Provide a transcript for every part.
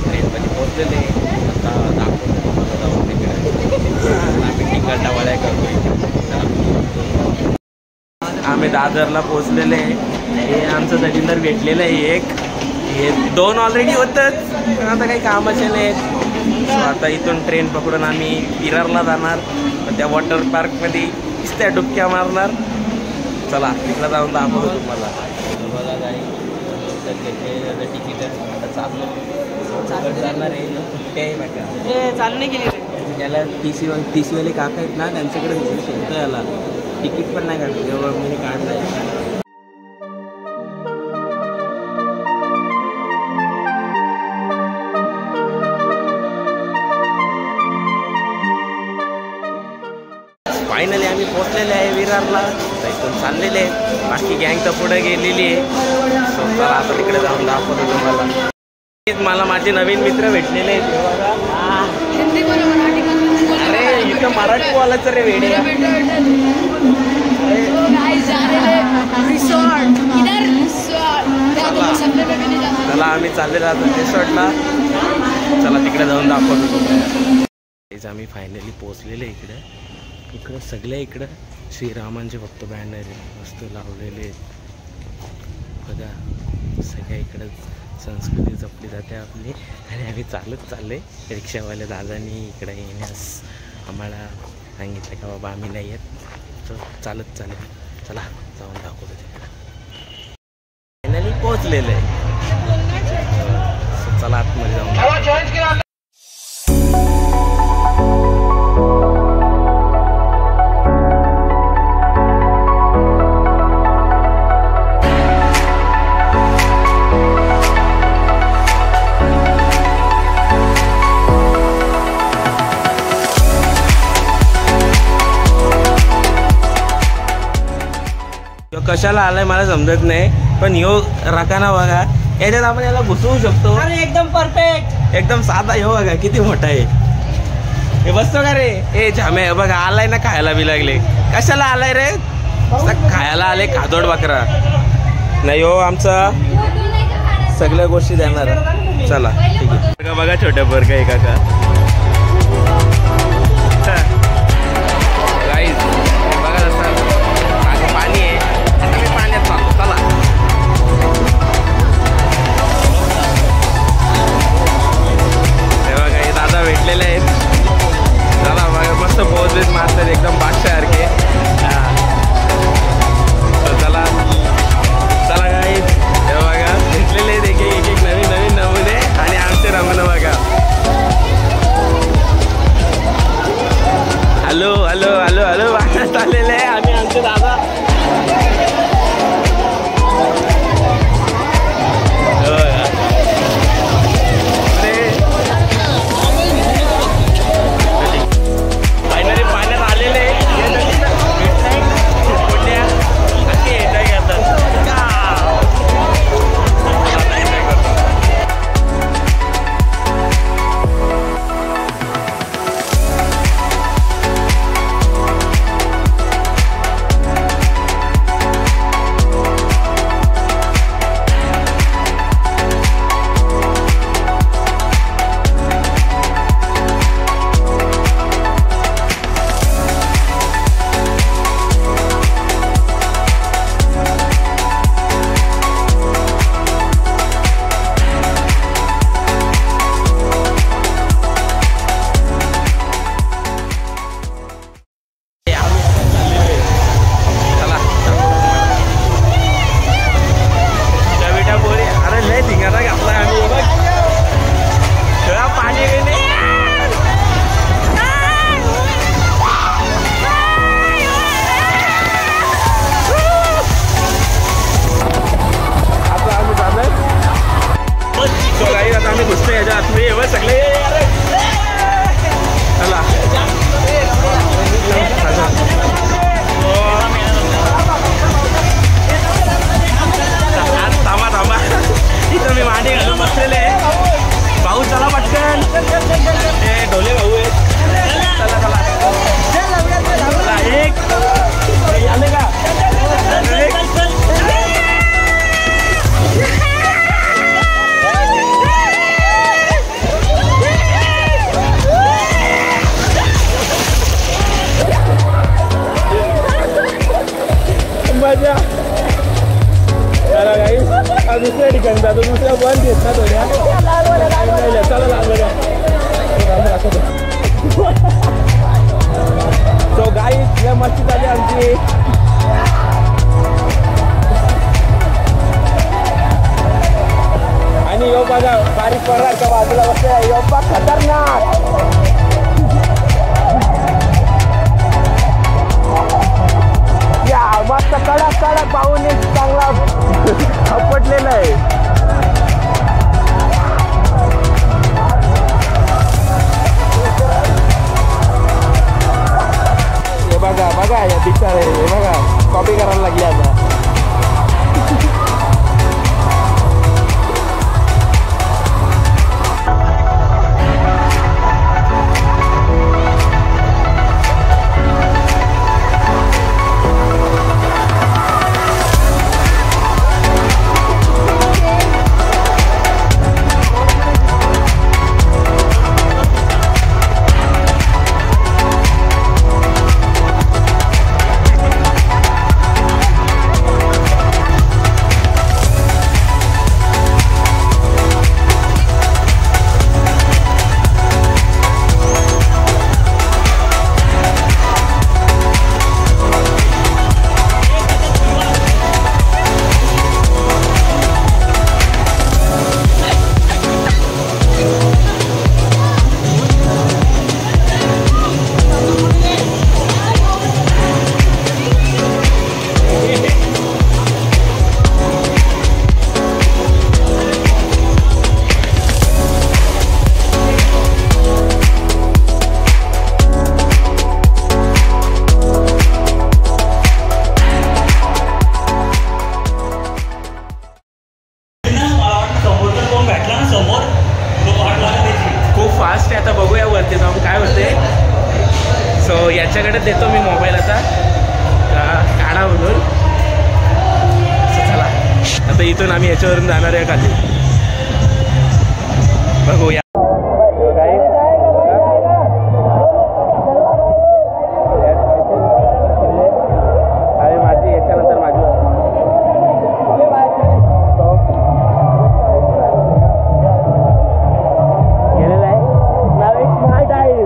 ट्रेनमध्ये पोहोचलेले. आता दाखवतो तुम्हाला जाऊन तिकडे आम्ही तिकडला वळ्या करतोय. आम्ही दादरला पोचलेले. हे आमचं दलिंदर भेटलेलं आहे एक. हे 2 ऑलरेडी होतच, पण आता काही कामाचे नाहीत. सो आता इथून ट्रेन पकडून आम्ही विरारला जाणार. त्या वॉटर पार्कमध्ये त्या डुबक्या मारणार. चला तिकडं जाऊन दाखवतो तुम्हाला. बघा काही घेतले तिकीट आता चाललं जाणार आहे. कुठे आहे बघा चालू नाही केली. त्याला टी सी वाले काका आहेत ना, त्यांच्याकडे शोधतो याला. तिकीट पण नाही काढलं, एवढं मी काढलं आहे. फायनली आम्ही पोचलेले आहे विरारला. इथून चाललेले आहे. बाकी गँग तर पुढे गेलेली आहे. सो चला आता तिकडे जाऊन दाखवतो तुम्हाला. मला माझे नवीन मित्र भेटलेले आहेत. अरे इथं मराठी बोलायचं रे वेडे. चला आम्ही चाललेलो आता रिसॉर्टला. चला तिकडे जाऊन दाखवतो तुम्हाला. आम्ही फायनली पोचलेले इकडे. इकडं सगळे इकडं श्रीरामांचे फक्त बॅनर आहे मस्त लावलेले. बघा सगळ्या इकडं संस्कृती जपली जाते आपली. आणि आम्ही चालत चालले. रिक्षावाल्या दादांनी इकडे येण्यास आम्हाला सांगितलं का बाबा आम्ही नाही येत, तर चालत चालेल. चला जाऊन दाखवतो तिकडं. फायनली पोचलेलं आहे. चला आतमध्ये जाऊन. कशाला आलाय मला समजत नाही, पण ह्यो रकाना बघा. याच्यात आपण याला घुसवू शकतो. अरे एकदम परफेक्ट, एकदम साधा. ह्यो बघा किती मोठा आहे. हे बसतो का रे? ए झामे बघा आलाय ना, खायला बी लागले. कशाला आलाय रे? खायला आले खादोड बकरा. नाही हो आमचा सगळ्या गोष्टी देणार. चला ठीक आहे. बघा छोट्या बरं का एका का भेटलेले आहेत. चला बघा मस्त पोहोचलेत मारतात एकदम बादशासारखे. चला चला गाईज हे बघा भेटलेले आहेत एक एक नवीन नवीन नमुने. आणि आमचे रमण बघा. हॅलो हॅलो हॅलो हॅलो वाटत आलेले आहे. आणि आमचे दादा चिकन आता दुसऱ्या बन घेत ना थोड्या चला लागलं सो गाईस या मस्ती झाली आमची. आणि यो बघा बारीक पोराचा बाजूला बसला यो बघ खतरनाक. या मस्त कडक कडक पाहून एक चांगला अपटलेला आहे. हे बघा बघा या बिचारे हे बघा कॉपी करायला लागली आता. याच्याकडे देतो मी मोबाईल आता काढा म्हणून. चला आता इथून आम्ही याच्यावरून जाणार आहे खाली बघूया. माझी याच्यानंतर माझी गेलेला आहे नाव स्मार्ट आहे.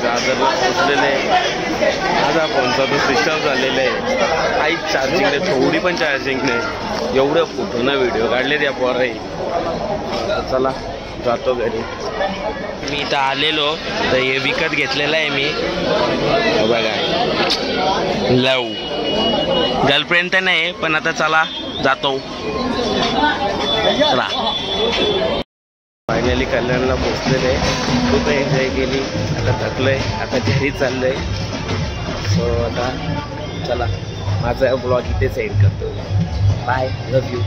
दादरला पोचलेलं आहे. माझा फोनचा तो स्विच ऑफ झालेला आहे. काहीच चार्जिंग नाही थोडी पण चार्जिंग नाही. एवढं फोटो ना व्हिडिओ काढले त्या पोराही. चला जातो घरी. मी इथं आलेलो तर हे विकत घेतलेलं आहे मी बघा. लव गर्लफ्रेंड तर नाही पण आता चला जातो. चला फायनली कल्याणला पोचलेले. खूप एन्जॉय केली. आता थकलोय आता घरी चाललोय. सो आता चला माझा ब्लॉग इथे सेंड करतो. Bye love you.